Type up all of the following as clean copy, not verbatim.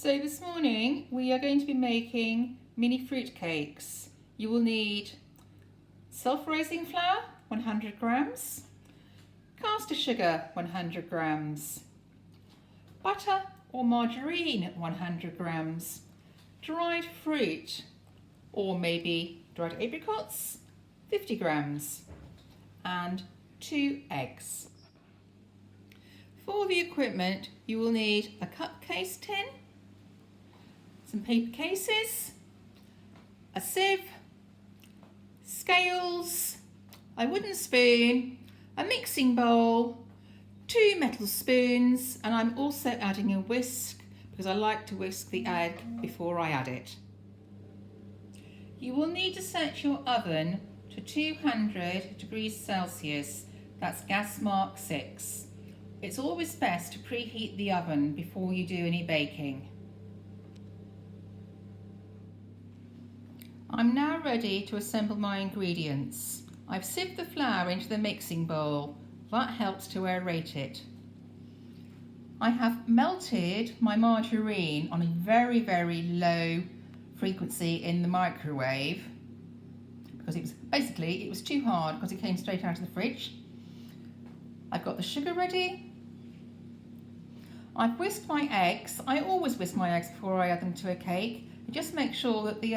So this morning we are going to be making mini fruit cakes. You will need self-raising flour 100 grams, caster sugar 100 grams, butter or margarine 100 grams, dried fruit or maybe dried apricots 50 grams and 2 eggs. For the equipment you will need a cupcase tin, some paper cases, a sieve, scales, a wooden spoon, a mixing bowl, 2 metal spoons, and I'm also adding a whisk because I like to whisk the egg before I add it. You will need to set your oven to 200 degrees Celsius, that's gas mark 6. It's always best to preheat the oven before you do any baking. I'm now ready to assemble my ingredients. I've sieved the flour into the mixing bowl. That helps to aerate it. I have melted my margarine on a very, very low frequency in the microwave because it was too hard because it came straight out of the fridge. I've got the sugar ready. I've whisked my eggs. I always whisk my eggs before I add them to a cake. Just make sure that the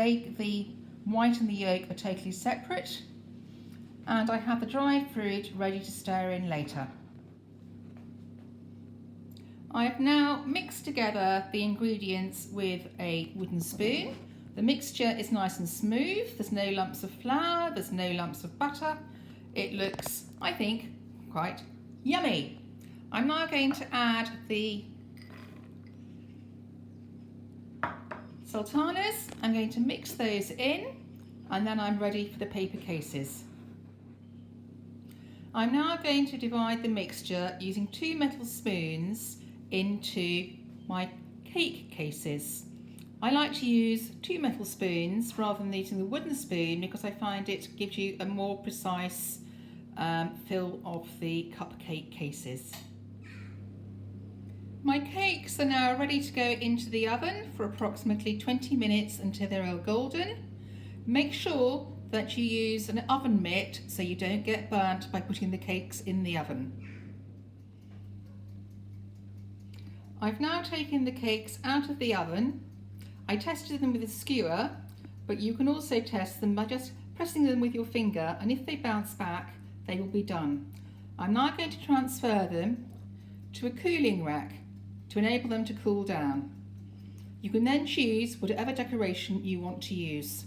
white and the yolk are totally separate, and I have the dried fruit ready to stir in later. I have now mixed together the ingredients with a wooden spoon. The mixture is nice and smooth, there's no lumps of flour, there's no lumps of butter. It looks, I think, quite yummy. I'm now going to add the sultanas. I'm going to mix those in and then I'm ready for the paper cases. I'm now going to divide the mixture using 2 metal spoons into my cake cases. I like to use 2 metal spoons rather than using the wooden spoon because I find it gives you a more precise fill of the cupcake cases. My cakes are now ready to go into the oven for approximately 20 minutes until they're all golden. Make sure that you use an oven mitt so you don't get burnt by putting the cakes in the oven. I've now taken the cakes out of the oven. I tested them with a skewer, but you can also test them by just pressing them with your finger, and if they bounce back, they will be done. I'm now going to transfer them to a cooling rack to enable them to cool down. You can then choose whatever decoration you want to use.